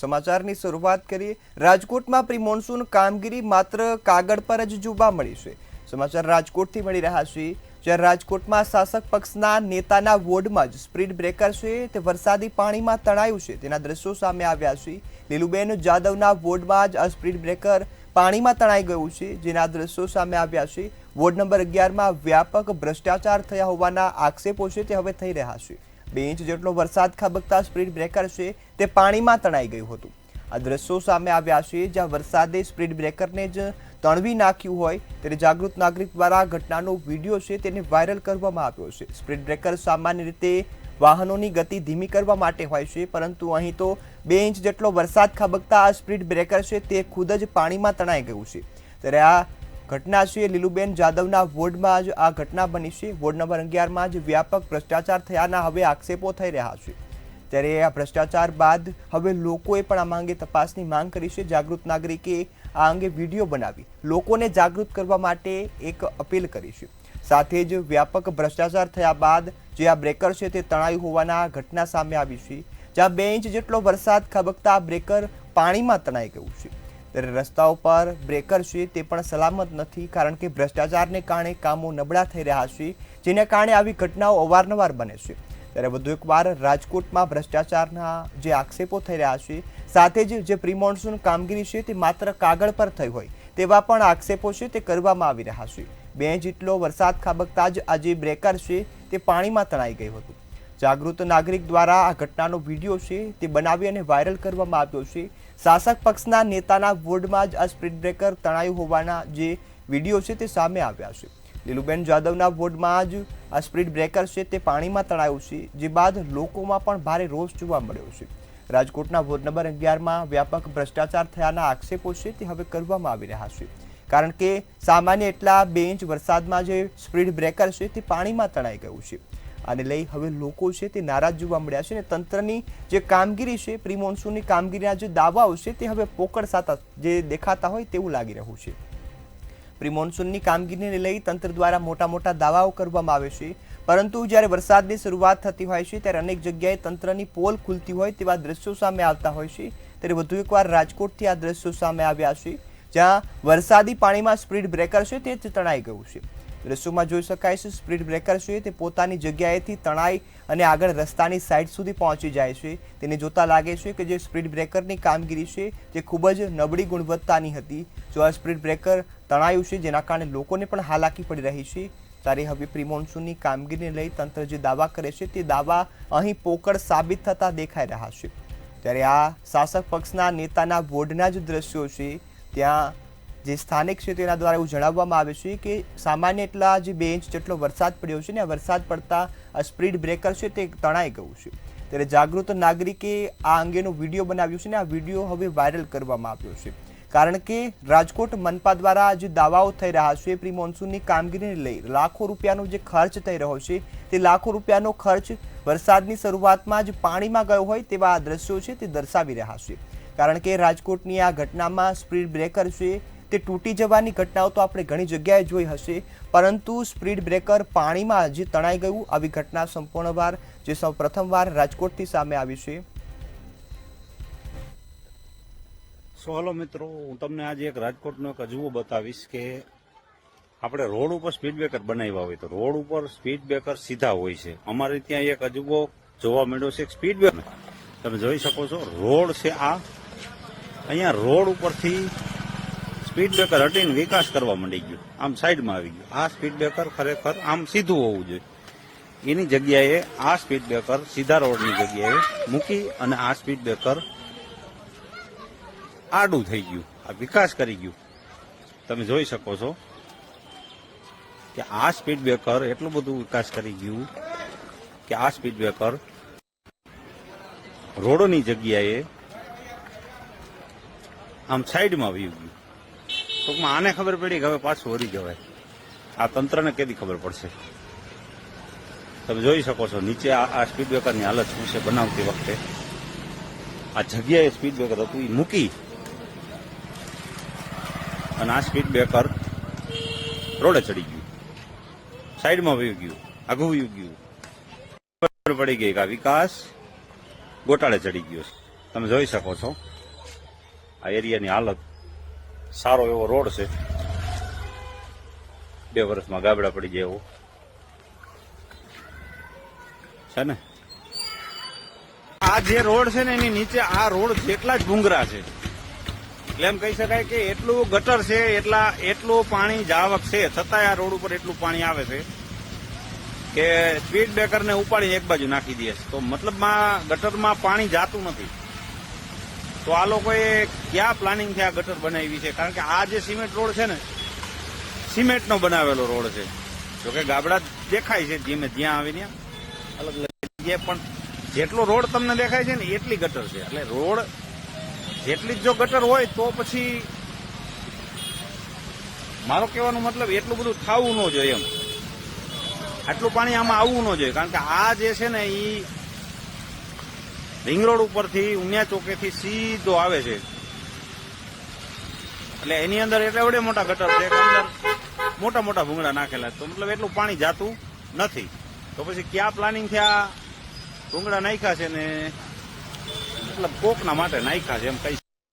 સમાચારની શરૂઆત કરીએ। રાજકોટમાં પ્રી મોન્સૂન કામગીરી માત્ર કાગળ પર જ જોવા મળી છે। સમાચાર રાજકોટથી મળી રહ્યા છે, જ્યાં રાજકોટમાં શાસક પક્ષના નેતાના વોર્ડમાં જ સ્પીડ બ્રેકર છે તે વરસાદી પાણીમાં તણાયું છે તેના દ્રશ્યો સામે આવ્યા છે। લીલુબેન જાદવના વોર્ડમાં જ આ સ્પીડ બ્રેકર પાણીમાં તણાઈ ગયું છે, જેના દ્રશ્યો સામે આવ્યા છે। વોર્ડ નંબર 11માં વ્યાપક ભ્રષ્ટાચાર થયા હોવાના આક્ષેપો છે તે હવે થઈ રહ્યા છે। 2 ઇંચ જેટલો વરસાદ ખાબકતા સ્પીડ બ્રેકર છે તે પાણીમાં તણાઈ ગયું હતું। આ દ્રશ્યો સામે આવ્યા છે, જ્યાં વરસાદે સ્પીડ બ્રેકરને જ તણવી નાખ્યું હોય ત્યારે જાગૃત નાગરિક દ્વારા ઘટનાનો વિડીયો છે તેને વાયરલ કરવામાં આવ્યો છે। સ્પીડ બ્રેકર સામાન્ય રીતે વાહનોની ગતિ ધીમી કરવા માટે હોય છે, પરંતુ અહીં તો 2 ઇંચ જેટલો વરસાદ ખાબકતા આ સ્પીડ બ્રેકર છે તે ખુદ જ પાણીમાં તણાઈ ગયું છે। ત્યારે આ ઘટના છે લીલુબેન જાદવના વોર્ડમાં જ આ ઘટના બની છે। વોર્ડ નંબર 11માં જ વ્યાપક ભ્રષ્ટાચાર થયાના હવે આક્ષેપો થઈ રહ્યા છે। ત્યારે આ ભ્રષ્ટાચાર બાદ હવે લોકોએ પણ આ અંગે તપાસની માંગ કરી છે। જાગૃત નાગરિકે આ અંગે વિડીયો બનાવી લોકોને જાગૃત કરવા માટે એક અપીલ કરી છે। સાથે જ વ્યાપક ભ્રષ્ટાચાર થયા બાદ જે આ બ્રેકર છે તે તણાયું હોવાના ઘટના સામે આવી છે, જ્યાં 2 ઇંચ જેટલો વરસાદ ખાબકતા આ બ્રેકર પાણીમાં તણાઈ ગયું છે। ત્યારે રસ્તાઓ પર બ્રેકર છે તે પણ સલામત નથી, કારણ કે ભ્રષ્ટાચારને કારણે કામો નબળા થઈ રહ્યા છે, જેને કારણે આવી ઘટનાઓ અવારનવાર બને છે। ત્યારે વધુ એકવાર રાજકોટમાં ભ્રષ્ટાચારના જે આક્ષેપો થઈ રહ્યા છે, સાથે જ જે પ્રી મોન્સૂન કામગીરી છે તે માત્ર કાગળ પર થઈ હોય તેવા પણ આક્ષેપો છે તે કરવામાં આવી રહ્યા છે। 2 ઇંચ જેટલો વરસાદ ખાબકતા જ આ જે બ્રેકર છે તે પાણીમાં તણાઈ ગયું હતું। જાગૃત નાગરિક દ્વારા આ ઘટનાનો વિડીયો છે તે બનાવી અને વાયરલ કરવામાં આવ્યો છે। શાસક પક્ષના નેતાના વોર્ડમાં જ આ સ્પીડ બ્રેકર તણાયું હોવાના જે વિડીયો છે તે સામે આવ્યા છે। લીલુબેન જાદવના વોર્ડમાં જ આ સ્પીડ બ્રેકર છે તે પાણીમાં તણાયું છે, જે બાદ લોકોમાં પણ ભારે રોષ જોવા મળ્યો છે। રાજકોટના વોર્ડ નંબર 11માં વ્યાપક ભ્રષ્ટાચાર થયાના આક્ષેપો છે તે હવે કરવામાં આવી રહ્યા છે, કારણ કે સામાન્ય એટલા 2 ઇંચ વરસાદમાં જે સ્પીડ બ્રેકર છે તે પાણીમાં તણાઈ ગયું છે। આને લઈ હવે લોકો છે તે નારાજ જોવા મળ્યા છે અને તંત્રની જે કામગીરી છે, પ્રી મોન્સૂનની કામગીરીના જે દાવાઓ છે તે હવે પોકળ સાતા જે દેખાતા હોય તેવું લાગી રહ્યું છે। પ્રી મોન્સૂનની કામગીરીને લઈ તંત્ર દ્વારા મોટા દાવાઓ કરવામાં આવે છે, પરંતુ જ્યારે વરસાદની શરૂઆત થતી હોય છે ત્યારે અનેક જગ્યાએ તંત્રની પોલ ખુલતી હોય તેવા દ્રશ્યો સામે આવતા હોય છે। ત્યારે વધુ એકવાર રાજકોટથી આ દ્રશ્યો સામે આવ્યા છે, જ્યાં વરસાદી પાણીમાં સ્પીડ બ્રેકર છે તે તણાઈ ગયું છે। દ્રશ્યોમાં જોઈ શકાય છે સ્પીડ બ્રેકર છે તે પોતાની જગ્યાએથી તણાઈ અને આગળ રસ્તાની સાઈડ સુધી પહોંચી જાય છે। તેને જોતા લાગે છે કે જે સ્પીડ બ્રેકરની કામગીરી છે તે ખૂબ જ નબળી ગુણવત્તાની હતી। જો આ સ્પીડ બ્રેકર તણાયું છે, જેના કારણે લોકોને પણ હાલાકી પડી રહી છે। ત્યારે હવે પ્રી મોન્સૂનની કામગીરીને લઈ તંત્ર જે દાવા કરે છે તે દાવા અહીં પોકળ સાબિત થતા દેખાઈ રહ્યા છે। ત્યારે આ શાસક પક્ષના નેતાના વોર્ડના જ દ્રશ્યો છે, ત્યાં જે સ્થાનિક છે તેના દ્વારા એવું જણાવવામાં આવે છે કે સામાન્ય એટલા જે 2 ઇંચ જેટલો વરસાદ પડ્યો છે ને આ વરસાદ પડતા આ સ્પીડ બ્રેકર છે તે તણાઈ ગયું છે। ત્યારે જાગૃત નાગરિકે આ અંગેનો વિડીયો બનાવ્યો છે ને આ વિડીયો હવે વાયરલ કરવામાં આવ્યો છે, કારણ કે રાજકોટ મનપા દ્વારા જે દાવાઓ થઈ રહ્યા છે પ્રી મોન્સૂનની કામગીરીને લઈ લાખો રૂપિયાનો જે ખર્ચ થઈ રહ્યો છે તે લાખો રૂપિયાનો ખર્ચ વરસાદની શરૂઆતમાં જ પાણીમાં ગયો હોય તેવા આ દ્રશ્યો છે તે દર્શાવી રહ્યા છે। કારણ કે રાજકોટની આ ઘટનામાં સ્પીડ બ્રેકર છે તે તૂટી જવાની ઘટનાઓ તો આપણે ઘણી જગ્યાએ જોઈ હશે, પરંતુ સ્પીડ બ્રેકર પાણીમાં જે તણાઈ ગયું આવી ઘટના સંપૂર્ણવાર જે સૌ પ્રથમવાર રાજકોટથી સામે આવી છે। હાલો મિત્રો, હું તમને આજે એક રાજકોટનો એક અજુબો બતાવીશ કે આપણે રોડ ઉપર સ્પીડ બ્રેકર બનાવ્યા હોય તો રોડ ઉપર સ્પીડ બ્રેકર સીધા હોય છે। અમારે ત્યાં એક અજુબો જોવા મળ્યો છે, એક સ્પીડ બ્રેકર તમે જોઈ શકો છો રોડ છે આ, અહીંયા રોડ ઉપરથી સ્પીડ બ્રેકર હટીને વિકાસ કરવા માંડી ગયું, આમ સાઈડમાં આવી ગયું। આ સ્પીડ બ્રેકર ખરેખર આમ સીધું હોવું જોઈએ, એની જગ્યાએ આ સ્પીડ બ્રેકર સીધા રોડની જગ્યાએ મૂકી અને આ સ્પીડ બ્રેકર આડું થઈ ગયું, આ વિકાસ કરી ગયું। તમે જોઈ શકો છો કે આ સ્પીડ બ્રેકર એટલું બધું વિકાસ કરી ગયું કે આ સ્પીડ બ્રેકર રોડની જગ્યાએ આમ સાઈડમાં આવી ગયું। ટૂંકમાં આને ખબર પડી કે હવે પાછું વળી જવાય, આ તંત્રને કેદી ખબર પડશે? તમે જોઈ શકો છો નીચે આ સ્પીડ બ્રેકરની હાલત શું છે બનાવતી વખતે। આ જગ્યાએ સ્પીડ બ્રેકર હતું એ મૂકી અને આ સ્પીડ બ્રેકર રોડે ચડી ગયું, સાઈડમાં વહી ગયું, આઘું વહી ગયું, ખબર પડી ગઈ કે આ વિકાસ ગોટાળે ચડી ગયો છે। તમે જોઈ શકો છો આ એરિયાની હાલત. સારો એવો રોડ છે, 2 વર્ષમાં ગાબડા પડી જાય એવો છે ને. આ જે રોડ છે ને એની નીચે આ રોડ જેટલા જ ભૂંગરા છે, એટલે એમ કહી શકાય કે એટલું ગટર છે, એટલું પાણી જાવક છે, છતાંય આ રોડ ઉપર એટલું પાણી આવે છે કે સ્પીડ બ્રેકરને ઉપાડીને એક બાજુ નાખી દે છે. તો મતલબમાં ગટરમાં પાણી જાતું નથી. તો આ લોકોએ ક્યાં પ્લાનિંગથી આ ગટર બનાવી છે? કારણ કે આ જે સિમેન્ટ રોડ છે ને, સિમેન્ટનો બનાવેલો રોડ છે. જોકે ગાબડા દેખાય છે ધીમે જ્યાં આવે ત્યાં અલગ અલગ જગ્યાએ, પણ જેટલો રોડ તમને દેખાય છે ને એટલી ગટર છે. એટલે રોડ જેટલી જ જો ગટર હોય તો પછી મારો કહેવાનો મતલબ એટલું બધું થવું ન જોઈએ એમ. આટલું પાણી આમાં આવવું ન જોઈએ. કારણ કે આ જે છે ને એ રિંગ રોડ ઉપરથી ઉમિયા ચોકેથી સીધો આવે છે. એટલે એની અંદર એટલે એવડે મોટા ગટર છે કે અંદર મોટા મોટા ભૂંગળા નાખેલા. તો મતલબ એટલું પાણી જાતું નથી. તો પછી ક્યાં પ્લાનિંગથી આ ભૂંગળા નાખ્યા છે ને મતલબ કોકના માટે નાખ્યા છે એમ કઈ